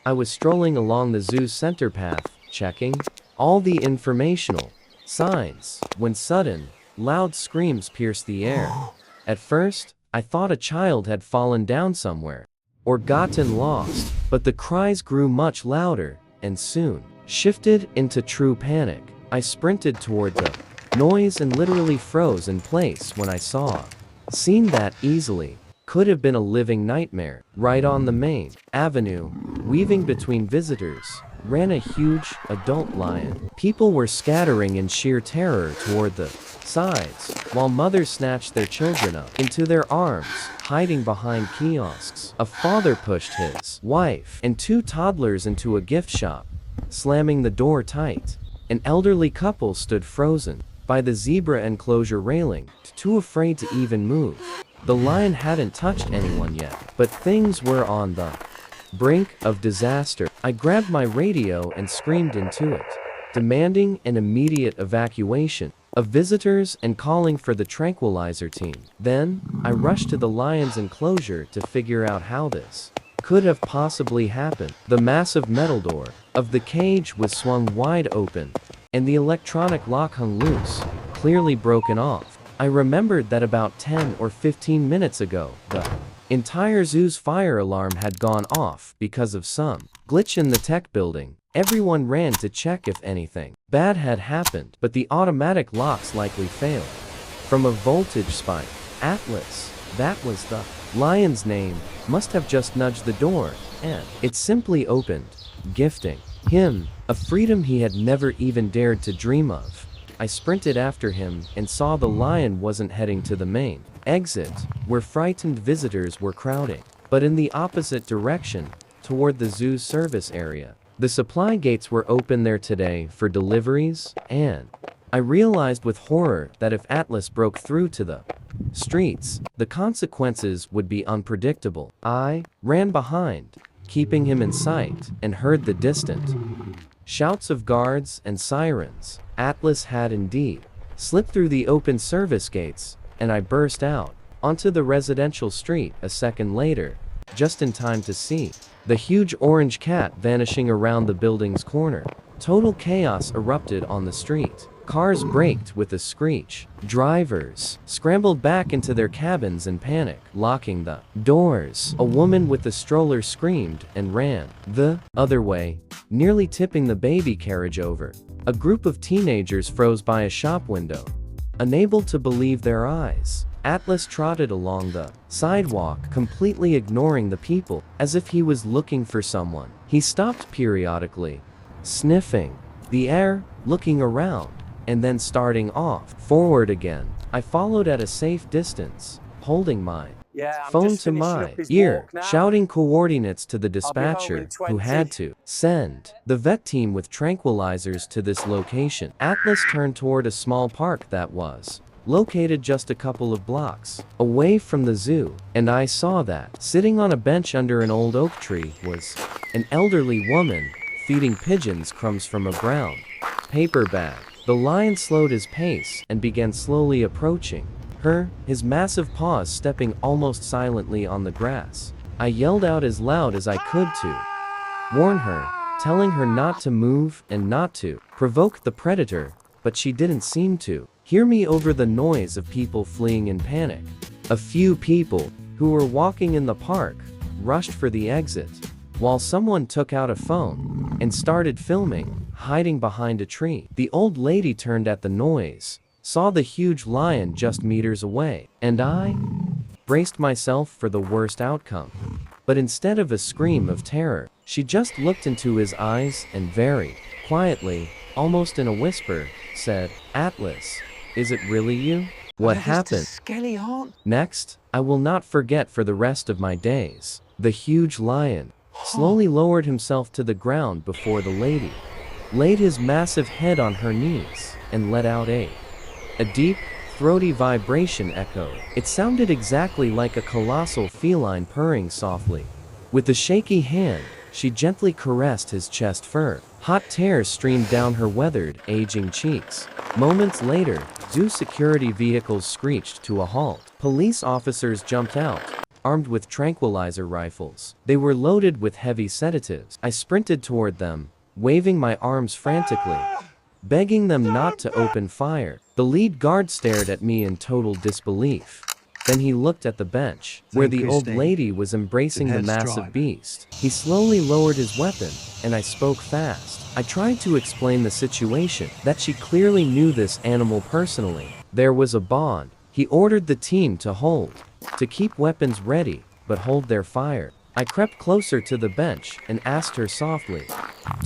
I was strolling along the zoo's center path, checking all the informational signs, when sudden, loud screams pierced the air. At first, I thought a child had fallen down somewhere, or gotten lost, but the cries grew much louder, and soon shifted into true panic. I sprinted toward the noise and literally froze in place when I saw a scene that easily could have been a living nightmare. Right on the main avenue, weaving between visitors, ran a huge, adult lion. People were scattering in sheer terror toward the sides, while mothers snatched their children up into their arms, hiding behind kiosks. A father pushed his wife and two toddlers into a gift shop, slamming the door tight. An elderly couple stood frozen by the zebra enclosure railing, too afraid to even move. The lion hadn't touched anyone yet, but things were on the brink of disaster. I grabbed my radio and screamed into it, demanding an immediate evacuation of visitors and calling for the tranquilizer team. Then, I rushed to the lion's enclosure to figure out how this could have possibly happened. The massive metal door of the cage was swung wide open, and the electronic lock hung loose, clearly broken off. I remembered that about 10 or 15 minutes ago, the entire zoo's fire alarm had gone off because of some glitch in the tech building. Everyone ran to check if anything bad had happened, but the automatic locks likely failed from a voltage spike. Atlas, that was the lion's name, must have just nudged the door, and it simply opened, gifting him a freedom he had never even dared to dream of. I sprinted after him and saw the lion wasn't heading to the main exit, where frightened visitors were crowding, but in the opposite direction, toward the zoo's service area. The supply gates were open there today for deliveries, and I realized with horror that if Atlas broke through to the streets, the consequences would be unpredictable. I ran behind, keeping him in sight, and heard the distant shouts of guards and sirens. Atlas had indeed slipped through the open service gates, and I burst out onto the residential street a second later, just in time to see the huge orange cat vanishing around the building's corner. Total chaos erupted on the street. Cars braked with a screech. Drivers scrambled back into their cabins in panic, locking the doors. A woman with a stroller screamed and ran the other way, nearly tipping the baby carriage over. A group of teenagers froze by a shop window, unable to believe their eyes. Atlas trotted along the sidewalk, completely ignoring the people, as if he was looking for someone. He stopped periodically, sniffing the air, looking around, and then starting off forward again. I followed at a safe distance, holding my phone to my ear, shouting coordinates to the dispatcher, who had to send the vet team with tranquilizers to this location. Atlas turned toward a small park that was located just a couple of blocks away from the zoo, and I saw that, sitting on a bench under an old oak tree, was an elderly woman feeding pigeons crumbs from a brown paper bag. The lion slowed his pace and began slowly approaching her, his massive paws stepping almost silently on the grass. I yelled out as loud as I could to warn her, telling her not to move and not to provoke the predator, but she didn't seem to hear me over the noise of people fleeing in panic. A few people who were walking in the park rushed for the exit, while someone took out a phone and started filming, hiding behind a tree. The old lady turned at the noise, saw the huge lion just meters away, and I braced myself for the worst outcome. But instead of a scream of terror, she just looked into his eyes and very quietly, almost in a whisper, said, "Atlas, is it really you?" What happened next, I will not forget for the rest of my days. The huge lion slowly lowered himself to the ground before the lady laid his massive head on her knees and let out a deep, throaty vibration echoed. It sounded exactly like a colossal feline purring softly. With a shaky hand, she gently caressed his chest fur. Hot tears streamed down her weathered, aging cheeks. Moments later, zoo security vehicles screeched to a halt. Police officers jumped out, armed with tranquilizer rifles. They were loaded with heavy sedatives. I sprinted toward them, waving my arms frantically, begging them not to open fire. The lead guard stared at me in total disbelief. Then he looked at the bench, where the old lady was embracing the massive beast. He slowly lowered his weapon, and I spoke fast. I tried to explain the situation, that she clearly knew this animal personally. There was a bond. He ordered the team to keep weapons ready, but hold their fire. I crept closer to the bench and asked her softly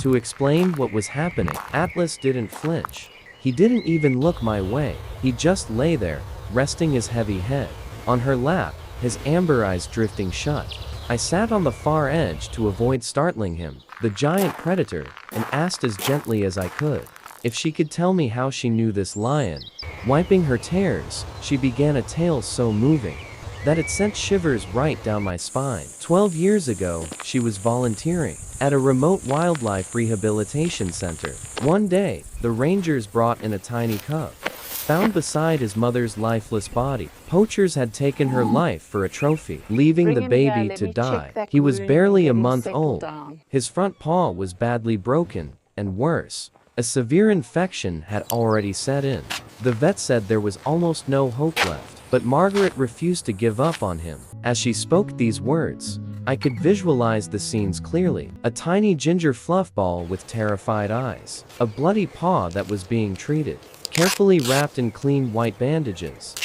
to explain what was happening. Atlas didn't flinch. He didn't even look my way. He just lay there, resting his heavy head on her lap, his amber eyes drifting shut. I sat on the far edge to avoid startling him, the giant predator, and asked as gently as I could if she could tell me how she knew this lion. Wiping her tears, she began a tale so moving that it sent shivers right down my spine. 12 years ago, she was volunteering at a remote wildlife rehabilitation center. One day, the rangers brought in a tiny cub, found beside his mother's lifeless body. Poachers had taken her life for a trophy, leaving the baby to die. He was barely a month old. His front paw was badly broken, and worse, a severe infection had already set in. The vet said there was almost no hope left, but Margaret refused to give up on him. As she spoke these words, I could visualize the scenes clearly. A tiny ginger fluff ball with terrified eyes, a bloody paw that was being treated, carefully wrapped in clean white bandages.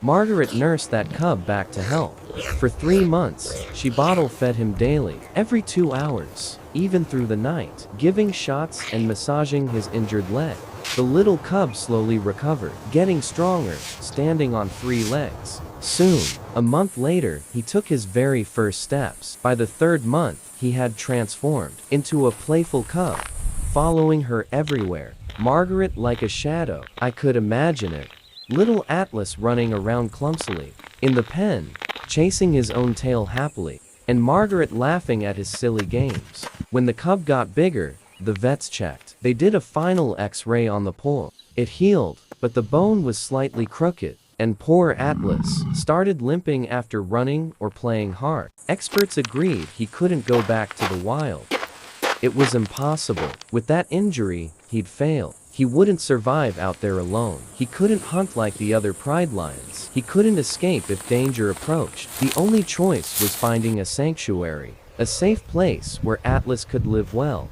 Margaret nursed that cub back to health. For 3 months, she bottle-fed him daily, every 2 hours, even through the night, giving shots and massaging his injured leg. The little cub slowly recovered, getting stronger, standing on 3 legs. Soon, a month later, he took his very first steps. By the 3rd month, he had transformed into a playful cub, following her everywhere. Margaret like a shadow. I could imagine it. Little Atlas running around clumsily in the pen, chasing his own tail happily, and Margaret laughing at his silly games. When the cub got bigger, the vets checked. They did a final X-ray on the paw. It healed, but the bone was slightly crooked, and poor Atlas started limping after running or playing hard. Experts agreed he couldn't go back to the wild. It was impossible. With that injury, he'd fail. He wouldn't survive out there alone. He couldn't hunt like the other pride lions. He couldn't escape if danger approached. The only choice was finding a sanctuary, a safe place where Atlas could live well,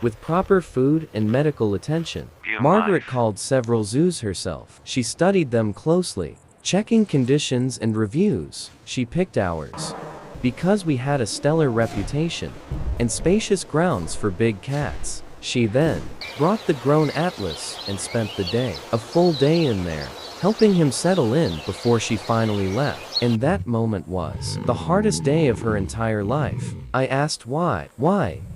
with proper food and medical attention. Margaret called several zoos herself. She studied them closely, checking conditions and reviews. She picked ours because we had a stellar reputation and spacious grounds for big cats. She then brought the grown Atlas and spent the day, a full day in there, helping him settle in before she finally left. And that moment was the hardest day of her entire life. I asked why.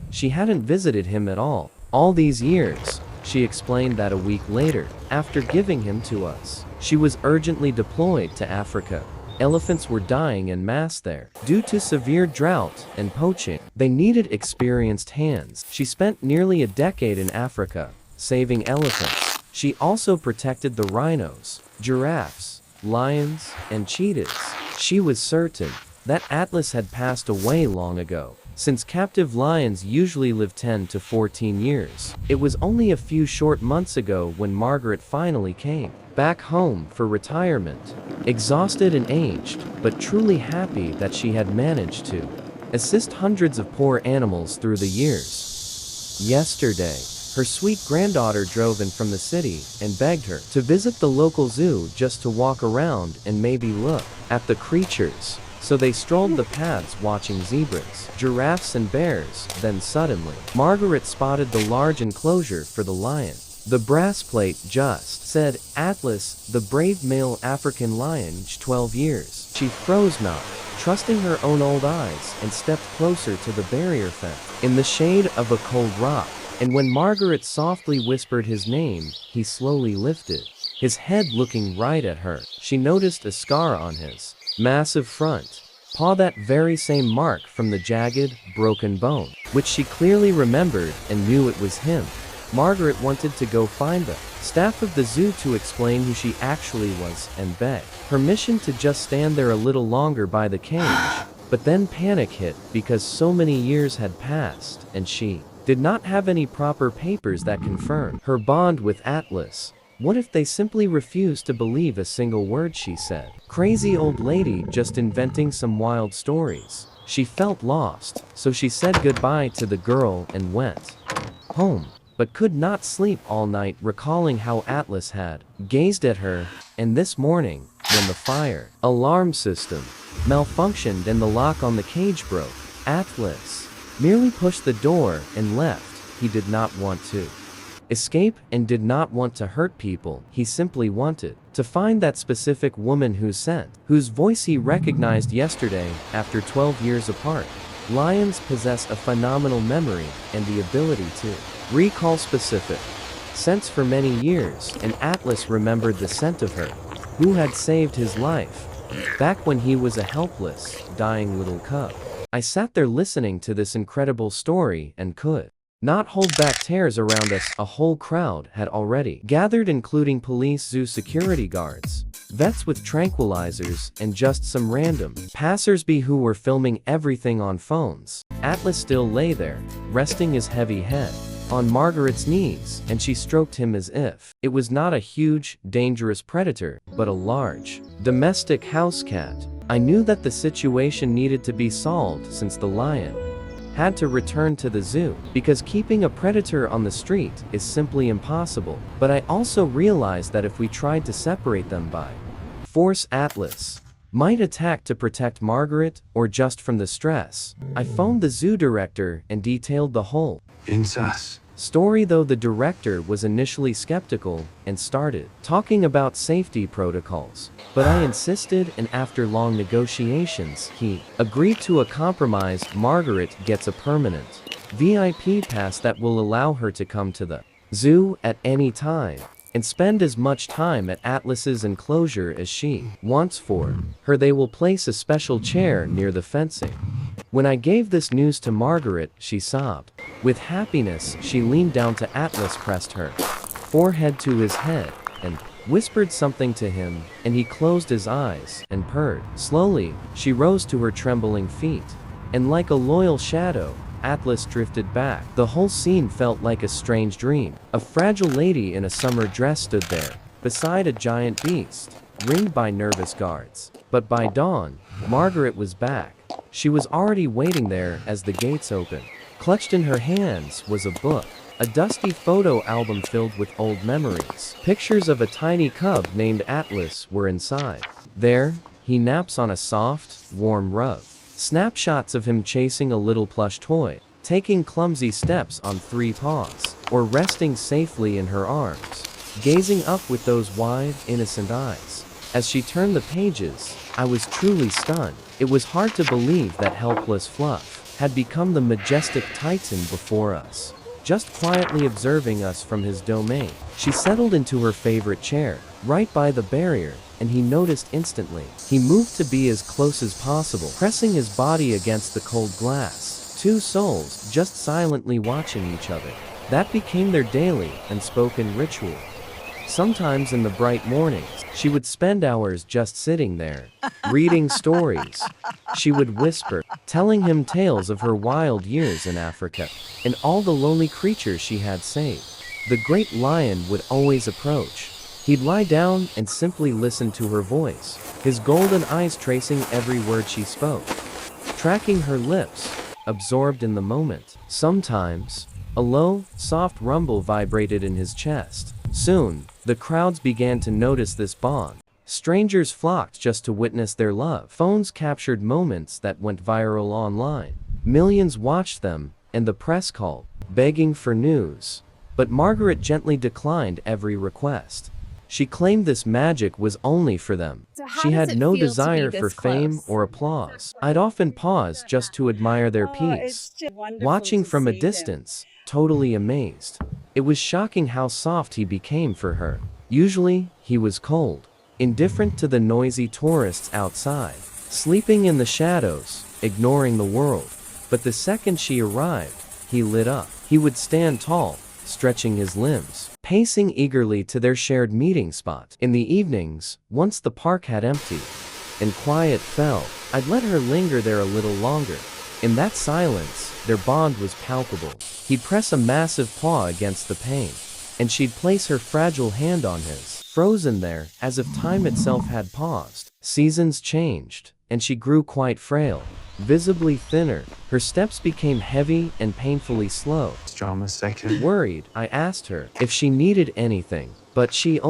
She hadn't visited him at all these years. She explained that a week later, after giving him to us, she was urgently deployed to Africa. Elephants were dying en masse there, due to severe drought and poaching. They needed experienced hands. She spent nearly a decade in Africa, saving elephants. She also protected the rhinos, giraffes, lions, and cheetahs. She was certain that Atlas had passed away long ago, since captive lions usually live 10 to 14 years. It was only a few short months ago when Margaret finally came back home for retirement, exhausted and aged, but truly happy that she had managed to assist hundreds of poor animals through the years. Yesterday, her sweet granddaughter drove in from the city and begged her to visit the local zoo just to walk around and maybe look at the creatures. So they strolled the paths watching zebras, giraffes and bears. Then suddenly, Margaret spotted the large enclosure for the lion. The brass plate just said, "Atlas, the brave male African lion, aged 12 years. She froze not, trusting her own old eyes, and stepped closer to the barrier fence, in the shade of a cold rock. And when Margaret softly whispered his name, he slowly lifted his head, looking right at her. She noticed a scar on his massive front paw, that very same mark from the jagged, broken bone, which she clearly remembered and knew it was him. Margaret wanted to go find the staff of the zoo to explain who she actually was and beg permission to just stand there a little longer by the cage. But then panic hit because so many years had passed and she did not have any proper papers that confirmed her bond with Atlas. What if they simply refused to believe a single word she said? Crazy old lady just inventing some wild stories. She felt lost, so she said goodbye to the girl and went home, but could not sleep all night recalling how Atlas had gazed at her. And this morning, when the fire alarm system malfunctioned and the lock on the cage broke, Atlas merely pushed the door and left. He did not want to escape and did not want to hurt people. He simply wanted to find that specific woman whose voice he recognized yesterday after 12 years apart. Lions possess a phenomenal memory and the ability to recall specific scents for many years, and Atlas remembered the scent of her who had saved his life back when he was a helpless, dying little cub. I sat there listening to this incredible story and could not hold back tears around us. A whole crowd had already gathered, including police, zoo security guards, vets with tranquilizers, and just some random passersby who were filming everything on phones. Atlas still lay there, resting his heavy head on Margaret's knees, and she stroked him as if it was not a huge, dangerous predator, but a large, domestic house cat. I knew that the situation needed to be solved since the lion had to return to the zoo, because keeping a predator on the street is simply impossible. But I also realized that if we tried to separate them by force, Atlas might attack to protect Margaret or just from the stress. I phoned the zoo director and detailed the whole story, though the director was initially skeptical and started talking about safety protocols. But I insisted, and after long negotiations, he agreed to a compromise. Margaret gets a permanent VIP pass that will allow her to come to the zoo at any time and spend as much time at Atlas's enclosure as she wants. For her, they will place a special chair near the fencing. When I gave this news to Margaret, she sobbed with happiness. She leaned down to Atlas, pressed her forehead to his head, and whispered something to him, and he closed his eyes and purred. Slowly, she rose to her trembling feet, and like a loyal shadow, Atlas drifted back. The whole scene felt like a strange dream. A fragile lady in a summer dress stood there, beside a giant beast, ringed by nervous guards. But by dawn, Margaret was back. She was already waiting there as the gates opened. Clutched in her hands was a book, a dusty photo album filled with old memories. Pictures of a tiny cub named Atlas were inside. There, he naps on a soft, warm rug. Snapshots of him chasing a little plush toy, taking clumsy steps on 3 paws, or resting safely in her arms, gazing up with those wide, innocent eyes. As she turned the pages, I was truly stunned. It was hard to believe that helpless Fluff had become the majestic titan before us, just quietly observing us from his domain. She settled into her favorite chair, right by the barrier, and he noticed instantly. He moved to be as close as possible, pressing his body against the cold glass. 2 souls, just silently watching each other. That became their daily, unspoken ritual. Sometimes in the bright mornings, she would spend hours just sitting there, reading stories. She would whisper, telling him tales of her wild years in Africa, and all the lonely creatures she had saved. The great lion would always approach. He'd lie down and simply listen to her voice, his golden eyes tracing every word she spoke, tracking her lips, absorbed in the moment. Sometimes, a low, soft rumble vibrated in his chest. Soon, the crowds began to notice this bond. Strangers flocked just to witness their love. Phones captured moments that went viral online. Millions watched them, and the press called, begging for news. But Margaret gently declined every request. She claimed this magic was only for them. She had no desire for fame or applause. I'd often pause just to admire their peace, watching from a distance, totally amazed. It was shocking how soft he became for her. Usually, he was cold, indifferent to the noisy tourists outside, sleeping in the shadows, ignoring the world. But the second she arrived, he lit up. He would stand tall, stretching his limbs, pacing eagerly to their shared meeting spot. In the evenings, once the park had emptied and quiet fell, I'd let her linger there a little longer. In that silence, their bond was palpable. He'd press a massive paw against the pane, and she'd place her fragile hand on his, frozen there, as if time itself had paused. Seasons changed, and she grew quite frail, visibly thinner. Her steps became heavy and painfully slow. Worried, I asked her if she needed anything, but she'd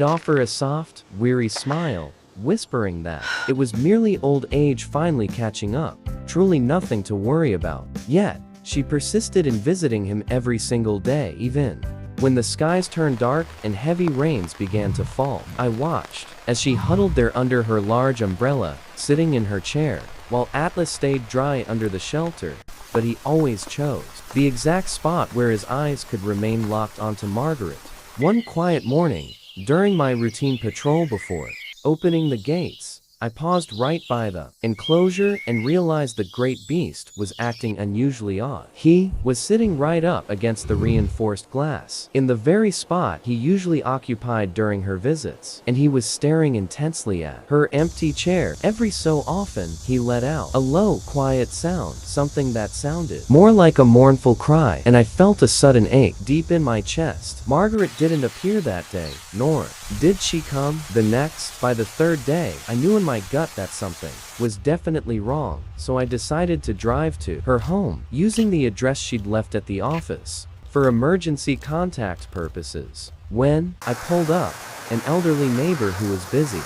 offer a soft, weary smile, whispering that it was merely old age finally catching up, truly nothing to worry about. Yet, she persisted in visiting him every single day, even when the skies turned dark and heavy rains began to fall. I watched as she huddled there under her large umbrella, sitting in her chair, while Atlas stayed dry under the shelter, but he always chose the exact spot where his eyes could remain locked onto Margaret. One quiet morning, during my routine patrol before opening the gates, I paused right by the enclosure and realized the great beast was acting unusually odd. He was sitting right up against the reinforced glass, in the very spot he usually occupied during her visits, and he was staring intensely at her empty chair. Every so often, he let out a low, quiet sound, something that sounded more like a mournful cry, and I felt a sudden ache deep in my chest. Margaret didn't appear that day, nor did she come the next. By the third day, I knew in my gut that something was definitely wrong, so I decided to drive to her home, using the address she'd left at the office for emergency contact purposes. When I pulled up, an elderly neighbor who was busy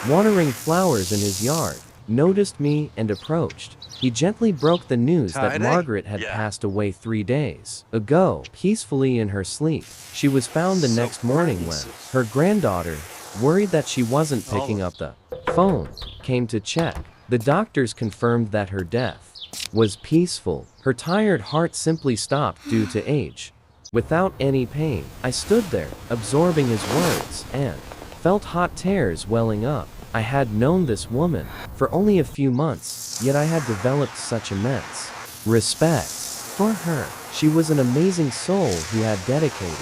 watering flowers in his yard noticed me and approached. He gently broke the news that Margaret had passed away 3 days ago, peacefully in her sleep. She was found the next morning when her granddaughter, worried that she wasn't picking up the phone, came to check. The doctors confirmed that her death was peaceful. Her tired heart simply stopped due to age, without any pain. I stood there, absorbing his words, and felt hot tears welling up. I had known this woman for only a few months, yet I had developed such immense respect for her. She was an amazing soul who had dedicated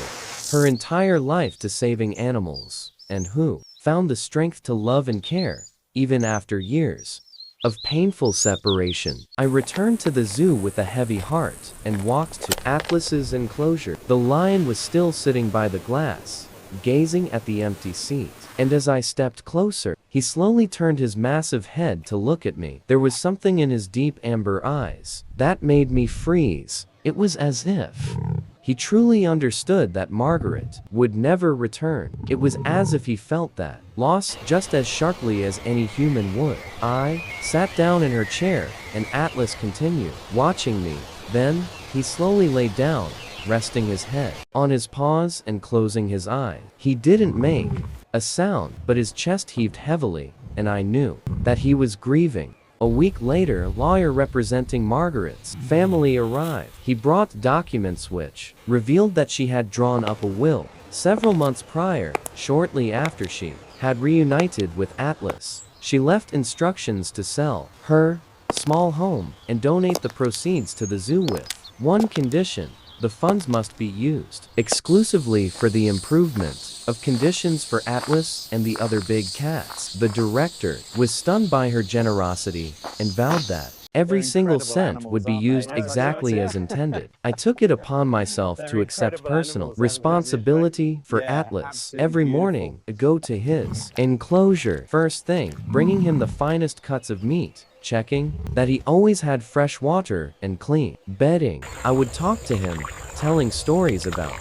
her entire life to saving animals, and who found the strength to love and care, even after years of painful separation. I returned to the zoo with a heavy heart and walked to Atlas's enclosure. The lion was still sitting by the glass, gazing at the empty seat, and as I stepped closer, he slowly turned his massive head to look at me. There was something in his deep amber eyes that made me freeze. It was as if he truly understood that Margaret would never return. It was as if he felt that loss just as sharply as any human would. I sat down in her chair, and Atlas continued watching me. Then, he slowly lay down, resting his head on his paws and closing his eyes. He didn't make a sound, but his chest heaved heavily, and I knew that he was grieving. A week later, a lawyer representing Margaret's family arrived. He brought documents which revealed that she had drawn up a will several months prior, shortly after she had reunited with Atlas. She left instructions to sell her small home and donate the proceeds to the zoo with one condition: the funds must be used exclusively for the improvement of conditions for Atlas and the other big cats. The director was stunned by her generosity and vowed that every single cent would be used exactly as intended. I took it upon myself to accept personal responsibility for Atlas. Every morning, I go to his enclosure first thing, bringing him the finest cuts of meat, checking that he always had fresh water and clean bedding. I would talk to him, telling stories about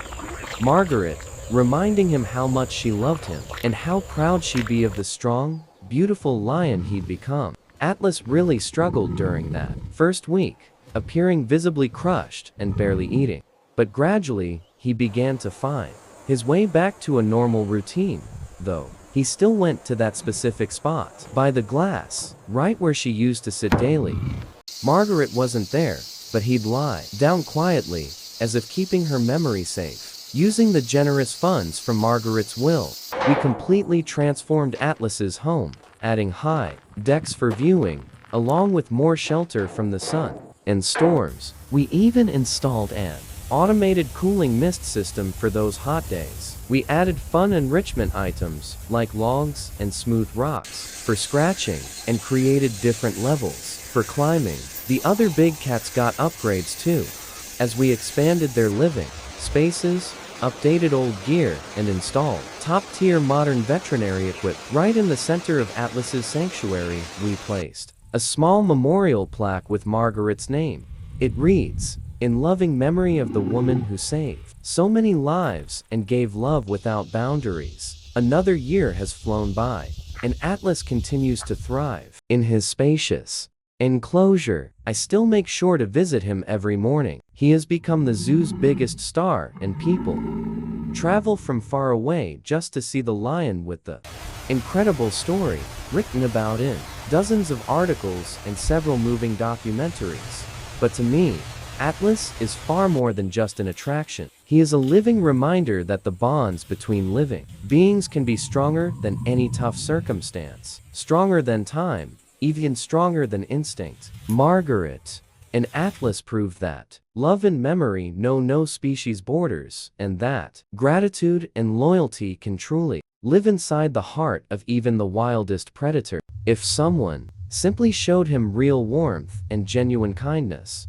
Margaret, reminding him how much she loved him and how proud she'd be of the strong, beautiful lion he'd become. Atlas really struggled during that first week, appearing visibly crushed and barely eating. But gradually, he began to find his way back to a normal routine, though he still went to that specific spot by the glass, right where she used to sit daily. Margaret wasn't there, but he'd lie down quietly, as if keeping her memory safe. Using the generous funds from Margaret's will, we completely transformed Atlas's home, adding high decks for viewing, along with more shelter from the sun and storms. We even installed an automated cooling mist system for those hot days. We added fun enrichment items, like logs and smooth rocks, for scratching, and created different levels for climbing. The other big cats got upgrades too, as we expanded their living spaces, updated old gear, and installed top-tier modern veterinary equipment. Right in the center of Atlas's sanctuary, we placed a small memorial plaque with Margaret's name. It reads, "In loving memory of the woman who saved so many lives and gave love without boundaries." Another year has flown by, and Atlas continues to thrive. In his spacious enclosure, I still make sure to visit him every morning. He has become the zoo's biggest star, and people travel from far away just to see the lion with the incredible story written about in dozens of articles and several moving documentaries. But to me, Atlas is far more than just an attraction. He is a living reminder that the bonds between living beings can be stronger than any tough circumstance, stronger than time, even stronger than instinct. Margaret and Atlas prove that love and memory know no species borders, and that gratitude and loyalty can truly live inside the heart of even the wildest predator. If someone simply showed him real warmth and genuine kindness,